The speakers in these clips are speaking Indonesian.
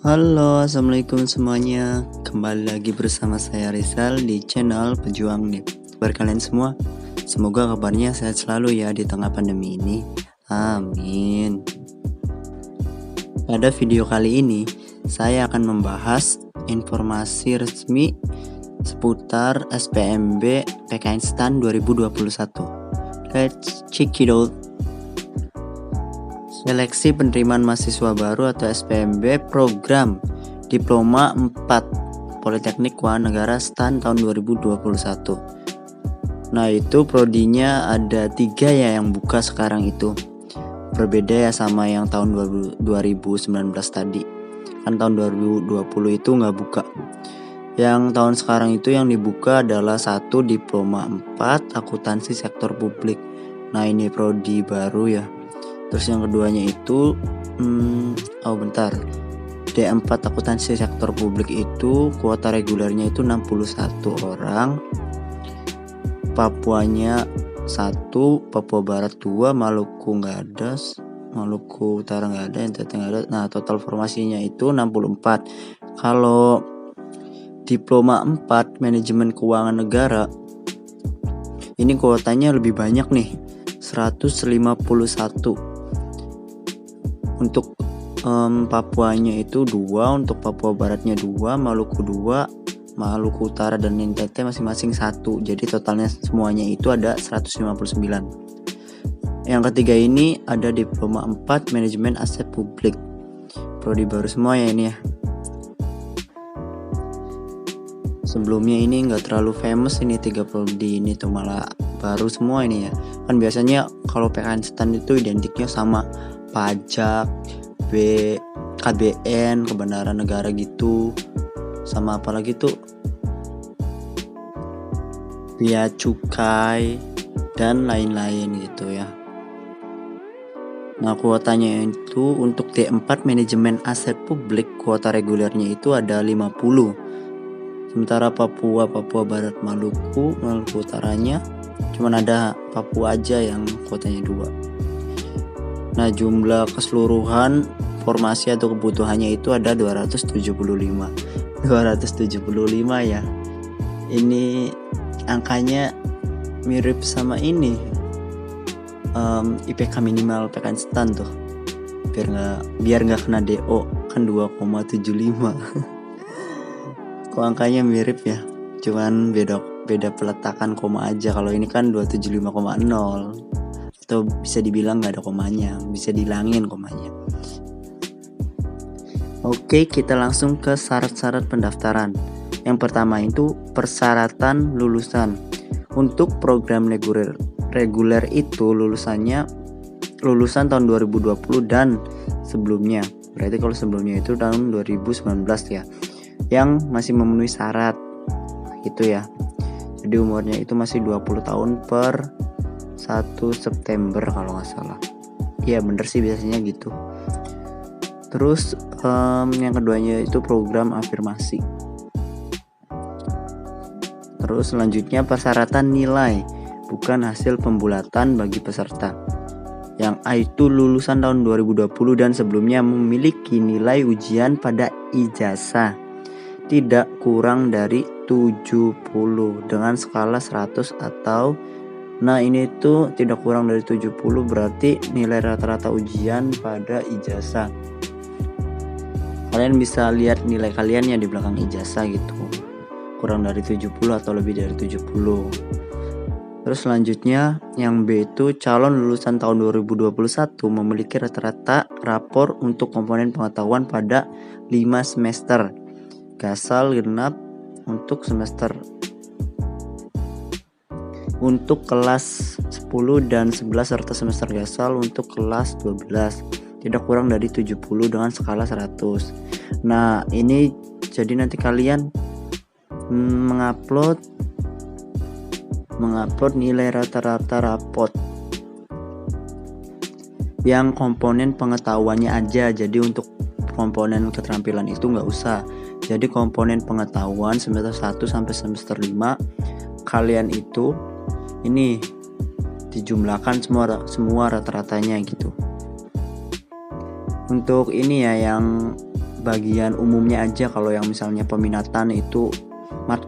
Halo, assalamualaikum semuanya. Kembali lagi bersama saya Rizal di channel Pejuang Nih. Kabar kalian semua, semoga kabarnya sehat selalu ya di tengah pandemi ini. Amin. Pada video kali ini, saya akan membahas informasi resmi seputar SPMB PKN STAN 2021. Let's check it out. Seleksi penerimaan mahasiswa baru atau SPMB program Diploma 4 Politeknik Keuangan Negara STAN tahun 2021. Nah, itu prodinya ada 3 ya yang buka sekarang itu. Berbeda ya sama yang tahun 2019 tadi. Kan tahun 2020 itu nggak buka. Yang tahun sekarang itu yang dibuka adalah 1 Diploma 4 Akuntansi Sektor Publik. Nah, ini prodi baru ya. Terus yang keduanya itu D4 Akuntansi Sektor Publik itu kuota regulernya itu 61 orang. Papuanya 1, Papua Barat 2, Maluku nggak ada, Maluku Utara nggak ada, NTT nggak ada. Nah, total formasinya itu 64. Kalau Diploma 4 Manajemen Keuangan Negara ini kuotanya lebih banyak nih, 151. Untuk Papuanya itu 2, untuk Papua Baratnya 2, Maluku 2, Maluku Utara dan NTT masing-masing 1. Jadi totalnya semuanya itu ada 159. Yang ketiga ini ada Diploma 4 Manajemen Aset Publik. Prodi baru semua ya ini ya. Sebelumnya ini nggak terlalu famous ini 3 prodi ini tuh, malah baru semua ini ya. Kan biasanya kalau PKN STAN itu identiknya sama pajak, KBN, kebenaran negara gitu, sama apalagi tuh bea cukai dan lain-lain gitu ya. Nah, kuotanya itu untuk D4 Manajemen Aset Publik kuota regulernya itu ada 50. Sementara Papua Barat, Maluku Utaranya cuman ada Papua aja yang kuotanya 2. Nah, jumlah keseluruhan formasi atau kebutuhannya itu ada 275 ya. Ini angkanya mirip sama ini IPK minimal PKN STAN tuh. Biar nggak kena DO kan 2,75. Kok angkanya mirip ya? Cuman beda peletakan koma aja. Kalau ini kan 275,0. Atau bisa dibilang gak ada komanya, bisa dihilangin komanya. Oke, kita langsung ke syarat-syarat pendaftaran. Yang pertama itu persyaratan lulusan. Untuk program reguler itu lulusan tahun 2020 dan sebelumnya. Berarti kalau sebelumnya itu tahun 2019 ya, yang masih memenuhi syarat gitu ya. Jadi umurnya itu masih 20 tahun per 1 September kalau nggak salah. Iya bener sih biasanya gitu. Terus yang keduanya itu program afirmasi. Terus selanjutnya persyaratan nilai, bukan hasil pembulatan bagi peserta. Yang A itu lulusan tahun 2020 dan sebelumnya memiliki nilai ujian pada ijazah tidak kurang dari 70 dengan skala 100 atau ini tuh tidak kurang dari 70 berarti nilai rata-rata ujian pada ijazah. Kalian bisa lihat nilai kaliannya di belakang ijazah gitu. Kurang dari 70 atau lebih dari 70. Terus selanjutnya yang B itu calon lulusan tahun 2021 memiliki rata-rata rapor untuk komponen pengetahuan pada 5 semester. Gasal genap untuk semester. Untuk kelas 10 dan 11 serta semester gasal untuk kelas 12 tidak kurang dari 70 dengan skala 100. Nah, ini jadi nanti kalian mengupload nilai rata-rata rapot yang komponen pengetahuannya aja. Jadi untuk komponen keterampilan itu nggak usah. Jadi komponen pengetahuan semester 1 sampai semester 5 kalian itu ini dijumlahkan semua rata-ratanya gitu. Untuk ini ya yang bagian umumnya aja. Kalau yang misalnya peminatan itu mata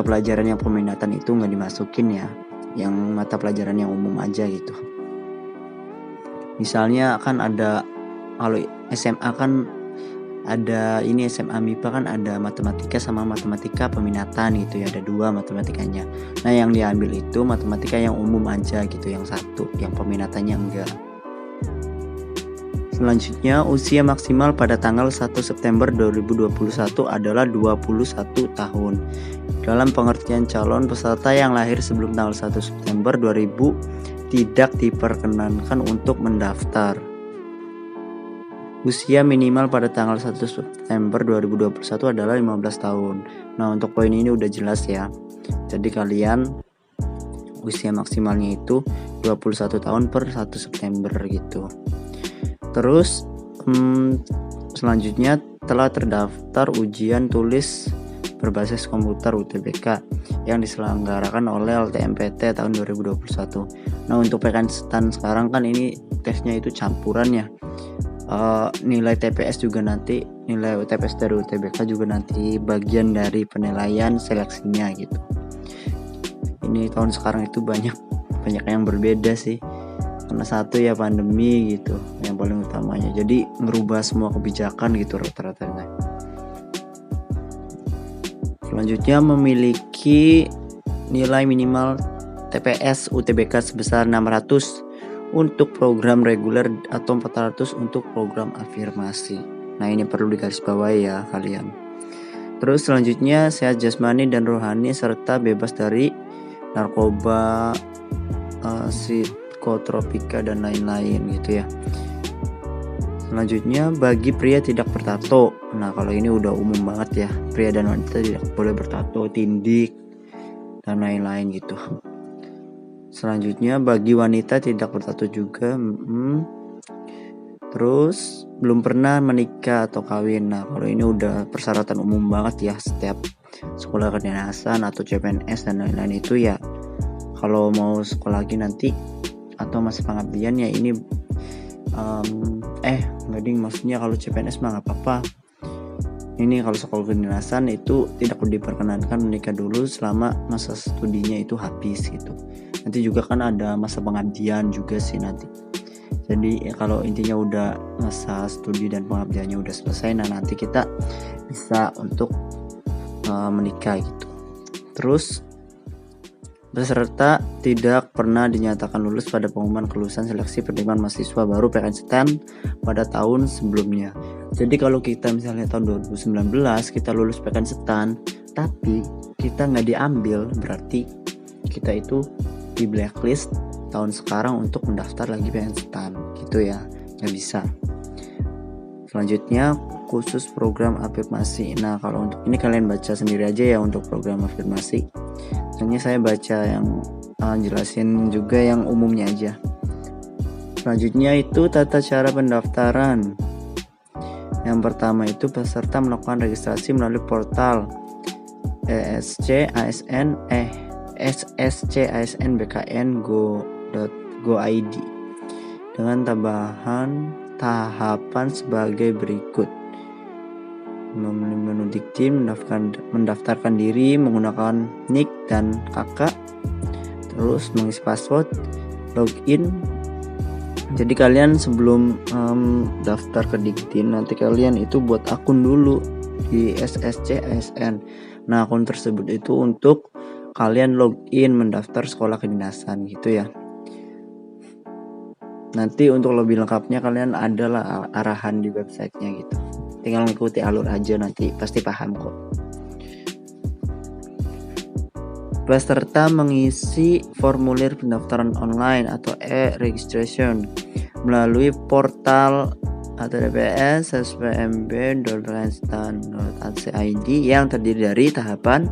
pelajaran yang peminatan itu nggak dimasukin ya, yang mata pelajaran yang umum aja gitu. Misalnya kan ada, kalau SMA kan ada ini, SMA MIPA kan ada matematika sama matematika peminatan gitu ya, ada 2 matematikanya. Nah yang diambil itu matematika yang umum aja gitu, yang satu, yang peminatannya enggak. Selanjutnya, usia maksimal pada tanggal 1 September 2021 adalah 21 tahun. Dalam pengertian calon peserta yang lahir sebelum tanggal 1 September 2000 tidak diperkenankan untuk mendaftar. Usia minimal pada tanggal 1 September 2021 adalah 15 tahun. Nah, untuk poin ini udah jelas ya. Jadi kalian usia maksimalnya itu 21 tahun per 1 September gitu. Terus selanjutnya telah terdaftar ujian tulis berbasis komputer UTBK yang diselenggarakan oleh LTMPT tahun 2021. Nah, untuk PKN STAN sekarang kan ini tesnya itu campuran ya. Nilai TPS juga nanti, nilai TPS dari UTBK juga nanti bagian dari penilaian seleksinya gitu. Ini tahun sekarang itu banyak yang berbeda sih. Karena satu ya pandemi gitu yang paling utamanya, jadi ngerubah semua kebijakan gitu rata-ratanya. Selanjutnya, memiliki nilai minimal TPS UTBK sebesar 600 untuk program reguler atau 400 untuk program afirmasi. Nah ini perlu digarisbawahi ya kalian. Terus selanjutnya, sehat jasmani dan rohani serta bebas dari narkoba, psikotropika dan lain-lain gitu ya. Selanjutnya, bagi pria tidak bertato. Nah kalau ini udah umum banget ya, pria dan wanita tidak boleh bertato, tindik dan lain-lain gitu. Selanjutnya, bagi wanita tidak bertato juga. Terus belum pernah menikah atau kawin. Nah kalau ini udah persyaratan umum banget ya, setiap sekolah kedinasan atau CPNS dan lain-lain itu ya. Kalau mau sekolah lagi nanti atau masa pengabdian ya ini maksudnya kalau CPNS mah nggak apa-apa. Ini kalau sekolah kedinasan itu tidak diperkenankan menikah dulu selama masa studinya itu habis gitu. Nanti juga kan ada masa pengabdian juga sih nanti. Jadi ya kalau intinya udah masa studi dan pengabdiannya udah selesai, nah nanti kita bisa untuk menikah gitu. Terus, peserta tidak pernah dinyatakan lulus pada pengumuman kelulusan seleksi penerimaan mahasiswa baru PKN STAN pada tahun sebelumnya. Jadi kalau kita misalnya tahun 2019 kita lulus PKN STAN tapi kita nggak diambil, berarti kita itu di blacklist tahun sekarang untuk mendaftar lagi PKN STAN gitu ya, nggak bisa. Selanjutnya, khusus program afirmasi. Nah kalau untuk ini kalian baca sendiri aja ya untuk program afirmasi. Soalnya saya baca yang jelasin juga yang umumnya aja. Selanjutnya itu tata cara pendaftaran. Yang pertama itu peserta melakukan registrasi melalui portal sscasn.bkn.go.id dengan tahapan sebagai berikut: memenuhi dikti, mendaftarkan diri menggunakan nick dan kakak, terus mengisi password, login. Jadi kalian sebelum daftar ke Diktin nanti kalian itu buat akun dulu di SSC-ASN. Nah akun tersebut itu untuk kalian login mendaftar sekolah kedinasan gitu ya. Nanti untuk lebih lengkapnya kalian adalah arahan di websitenya gitu. Tinggal mengikuti alur aja, nanti pasti paham kok. Peserta mengisi formulir pendaftaran online atau e-registration melalui portal https://spmb.pknstan.ac.id yang terdiri dari tahapan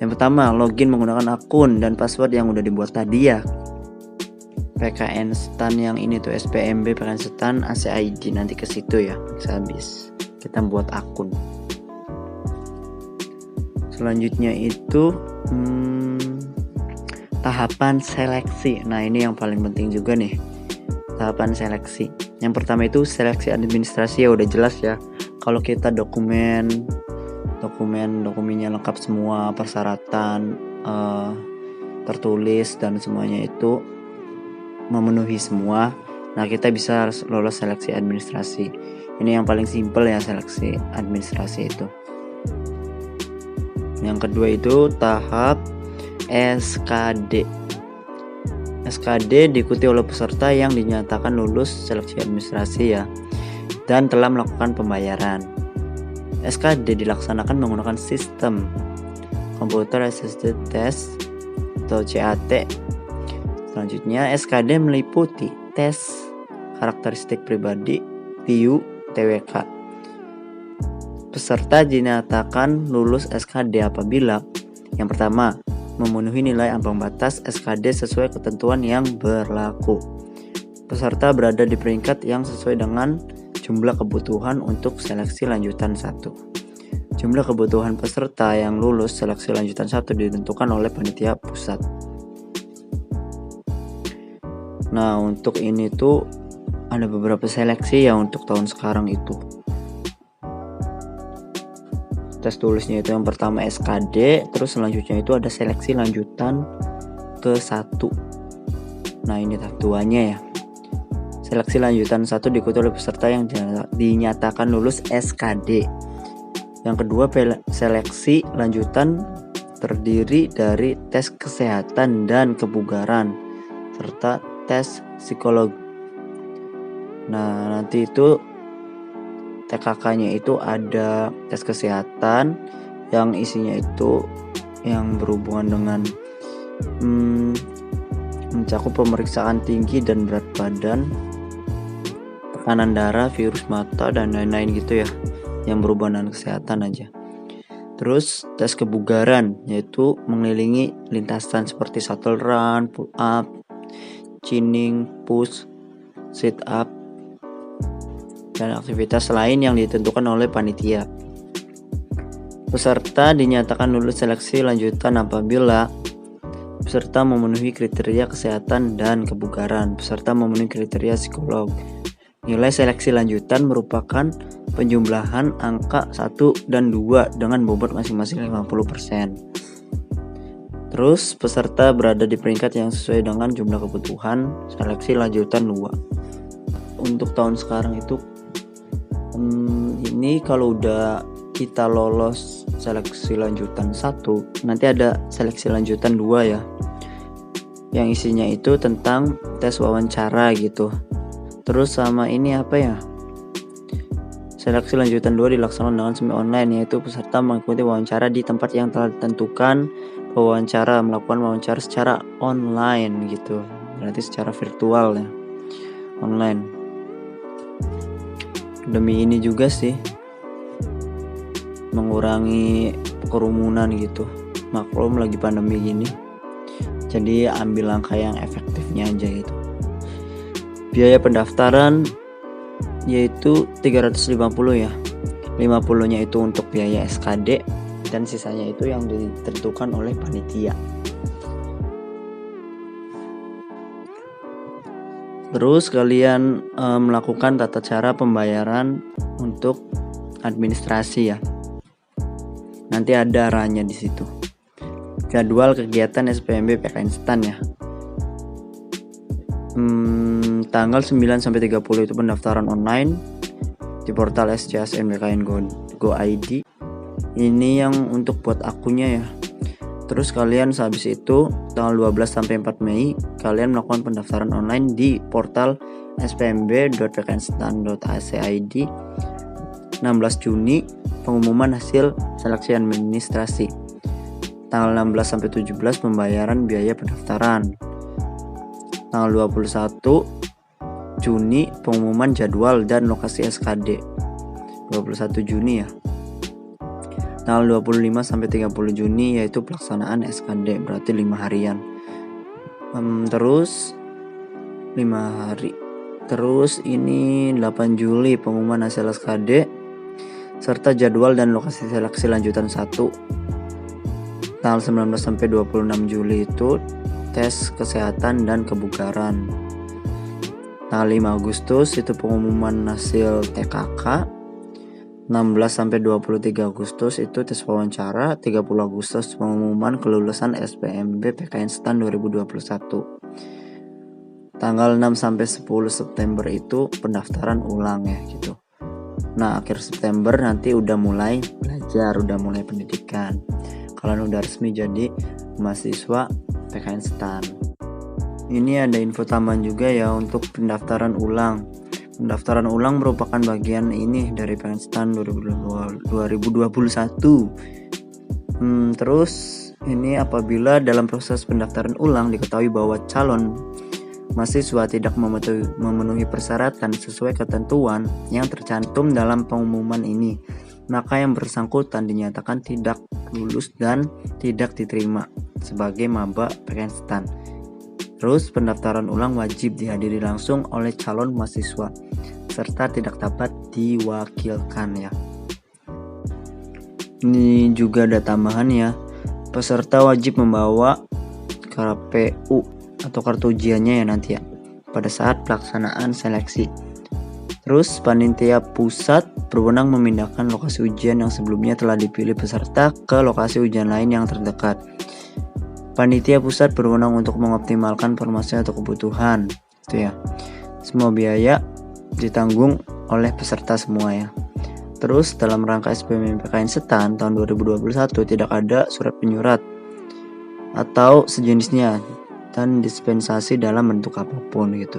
yang pertama, login menggunakan akun dan password yang udah dibuat tadi ya. PKN STAN yang ini tuh SPMB PKN STAN AC.id, nanti ke situ ya habis kita buat akun. Selanjutnya itu tahapan seleksi. Nah ini yang paling penting juga nih. tahapan seleksi. Yang pertama itu seleksi administrasi, ya udah jelas ya. Kalau kita dokumennya lengkap semua, persyaratan tertulis dan semuanya itu memenuhi semua, nah kita bisa lolos seleksi administrasi. Ini yang paling simpel ya, seleksi administrasi itu. Yang kedua itu tahap SKD. SKD diikuti oleh peserta yang dinyatakan lulus seleksi administrasi ya, dan telah melakukan pembayaran. SKD dilaksanakan menggunakan sistem Computer Assisted Test atau CAT. Selanjutnya, SKD meliputi tes karakteristik pribadi, TIU, TWK. Peserta dinyatakan lulus SKD apabila yang pertama, memenuhi nilai ambang batas SKD sesuai ketentuan yang berlaku. Peserta berada di peringkat yang sesuai dengan jumlah kebutuhan untuk seleksi lanjutan 1. Jumlah kebutuhan peserta yang lulus seleksi lanjutan 1 ditentukan oleh panitia pusat. Nah, untuk ini tuh ada beberapa seleksi ya untuk tahun sekarang itu. Tes tulisnya itu yang pertama SKD, terus selanjutnya itu ada seleksi lanjutan ke 1. Nah, ini tahap-2-nya ya. Seleksi lanjutan 1 diikuti oleh peserta yang dinyatakan lulus SKD. Yang kedua, seleksi lanjutan terdiri dari tes kesehatan dan kebugaran serta tes psikolog. Nah, nanti itu TKK-nya itu ada tes kesehatan yang isinya itu yang berhubungan dengan mencakup pemeriksaan tinggi dan berat badan, tekanan darah, virus mata, dan lain-lain gitu ya, yang berhubungan dengan kesehatan aja. Terus tes kebugaran, yaitu mengelilingi lintasan seperti shuttle run, pull up, chinning, push, sit up, dan aktivitas lain yang ditentukan oleh panitia. Peserta dinyatakan lulus seleksi lanjutan apabila peserta memenuhi kriteria kesehatan dan kebugaran, peserta memenuhi kriteria psikolog. Nilai seleksi lanjutan merupakan penjumlahan angka 1 dan 2 dengan bobot masing-masing 50%. Terus peserta berada di peringkat yang sesuai dengan jumlah kebutuhan seleksi lanjutan 2. Untuk tahun sekarang itu ini kalau udah kita lolos seleksi lanjutan 1, nanti ada seleksi lanjutan 2 ya, yang isinya itu tentang tes wawancara gitu. Terus sama ini apa ya, seleksi lanjutan 2 dilaksanakan dengan semi online, yaitu peserta mengikuti wawancara di tempat yang telah ditentukan. Melakukan wawancara secara online gitu, berarti secara virtual ya, online. Demi ini juga sih mengurangi kerumunan gitu, maklum lagi pandemi gini, jadi ambil langkah yang efektifnya aja gitu. Biaya pendaftaran yaitu 350 ya, 50 nya itu untuk biaya SKD dan sisanya itu yang ditentukan oleh panitia. Terus kalian melakukan tata cara pembayaran untuk administrasi ya. Nanti ada arahnya di situ. Jadwal kegiatan SPMB PKN STAN ya. Tanggal 9 sampai 30 itu pendaftaran online di portal SCSN BKN Go ID. Ini yang untuk buat akunnya ya. Terus kalian sehabis itu tanggal 12 sampai 4 Mei kalian melakukan pendaftaran online di portal spmb.pknstan.ac.id. 16 Juni pengumuman hasil seleksi administrasi. Tanggal 16 sampai 17 pembayaran biaya pendaftaran. Tanggal 21 Juni pengumuman jadwal dan lokasi SKD. 21 Juni ya. Tanggal 25 sampai 30 Juni yaitu pelaksanaan SKD, berarti 5 harian. Terus 5 hari. Terus ini 8 Juli pengumuman hasil SKD serta jadwal dan lokasi seleksi lanjutan 1. Tanggal 19 sampai 26 Juli itu tes kesehatan dan kebugaran. Tanggal 5 Agustus itu pengumuman hasil TKK. 16 sampai 23 Agustus itu tes wawancara. 30 Agustus pengumuman kelulusan SPMB PKN STAN 2021. Tanggal 6 sampai 10 September itu pendaftaran ulang ya gitu. Nah, akhir September nanti udah mulai belajar, udah mulai pendidikan. Kalian udah resmi jadi mahasiswa PKN STAN. Ini ada info tambahan juga ya untuk pendaftaran ulang. Pendaftaran ulang merupakan bagian ini dari PKN STAN 2021. Terus ini apabila dalam proses pendaftaran ulang diketahui bahwa calon mahasiswa tidak memenuhi persyaratan sesuai ketentuan yang tercantum dalam pengumuman ini, maka yang bersangkutan dinyatakan tidak lulus dan tidak diterima sebagai maba PKN STAN. Terus pendaftaran ulang wajib dihadiri langsung oleh calon mahasiswa serta tidak dapat diwakilkan ya. Ini juga ada tambahan ya. Peserta wajib membawa KPU atau kartu ujiannya ya nanti ya pada saat pelaksanaan seleksi. Terus panitia pusat berwenang memindahkan lokasi ujian yang sebelumnya telah dipilih peserta ke lokasi ujian lain yang terdekat. Panitia pusat berwenang untuk mengoptimalkan formasi atau kebutuhan itu ya. Semua biaya ditanggung oleh peserta semua ya. Terus dalam rangka SPM PKN STAN tahun 2021 tidak ada surat penyurat atau sejenisnya dan dispensasi dalam bentuk apapun gitu.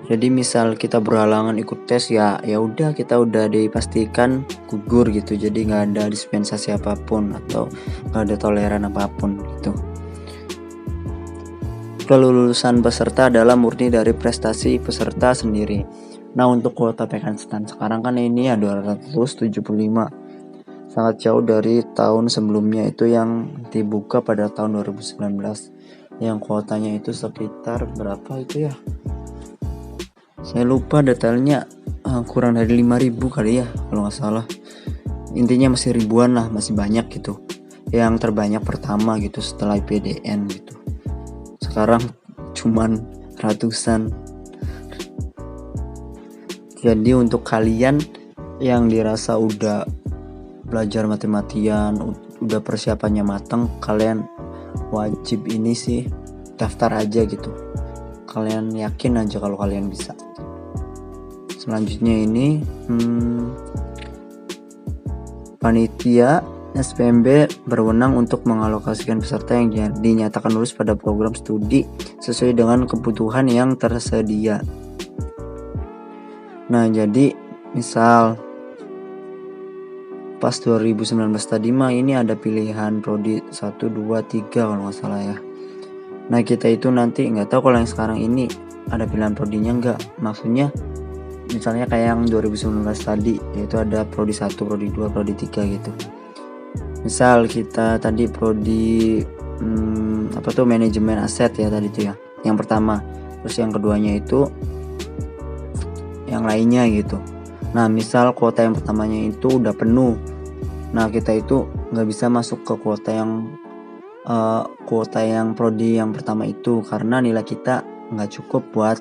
Jadi misal kita berhalangan ikut tes ya udah kita udah dipastikan gugur gitu. Jadi nggak ada dispensasi apapun atau nggak ada toleran apapun gitu. Kelulusan peserta adalah murni dari prestasi peserta sendiri. Nah untuk kuota PKN STAN sekarang kan ini ya 275, sangat jauh dari tahun sebelumnya itu yang dibuka pada tahun 2019 yang kuotanya itu sekitar berapa itu ya, saya lupa detailnya, kurang dari 5.000 kali ya kalau nggak salah. Intinya masih ribuan lah, masih banyak gitu. Yang terbanyak pertama gitu setelah IPDN gitu. Sekarang cuman ratusan. Jadi untuk kalian yang dirasa udah belajar mati-matian, udah persiapannya mateng, kalian wajib ini sih daftar aja gitu. Kalian yakin aja kalau kalian bisa. Selanjutnya ini panitia SPMB berwenang untuk mengalokasikan peserta yang dinyatakan lulus pada program studi sesuai dengan kebutuhan yang tersedia. Nah jadi misal pas 2019 tadi mah ini ada pilihan prodi 1, 2, 3 kalau nggak salah ya. Nah kita itu nanti nggak tahu kalau yang sekarang ini ada pilihan prodinya nggak. Maksudnya misalnya kayak yang 2019 tadi yaitu ada prodi 1, prodi 2, prodi 3 gitu. Misal kita tadi prodi manajemen aset ya tadi itu ya, yang pertama. Terus yang keduanya itu yang lainnya gitu. Nah misal kuota yang pertamanya itu udah penuh, nah kita itu nggak bisa masuk ke kuota yang prodi yang pertama itu karena nilai kita nggak cukup buat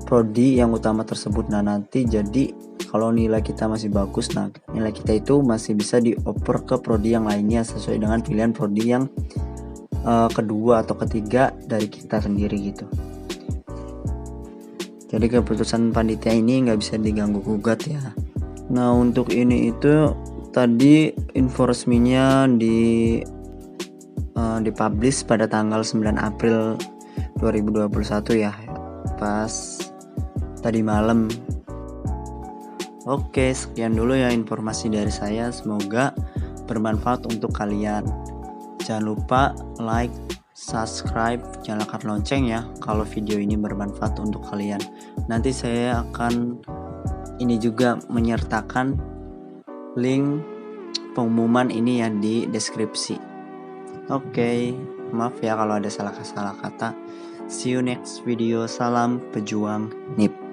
prodi yang utama tersebut. Nah nanti jadi kalau nilai kita masih bagus, nah nilai kita itu masih bisa dioper ke prodi yang lainnya sesuai dengan pilihan prodi yang kedua atau ketiga dari kita sendiri gitu. Jadi keputusan panitia ini nggak bisa diganggu gugat ya. Nah untuk ini itu tadi info resminya dipublish pada tanggal 9 April 2021 ya, pas tadi malam. Oke, sekian dulu ya informasi dari saya, semoga bermanfaat untuk kalian. Jangan lupa like, subscribe, nyalakan lonceng ya kalau video ini bermanfaat untuk kalian. Nanti saya akan ini juga menyertakan link pengumuman ini ya di deskripsi. Oke, maaf ya kalau ada salah kata. See you next video. Salam pejuang NIP.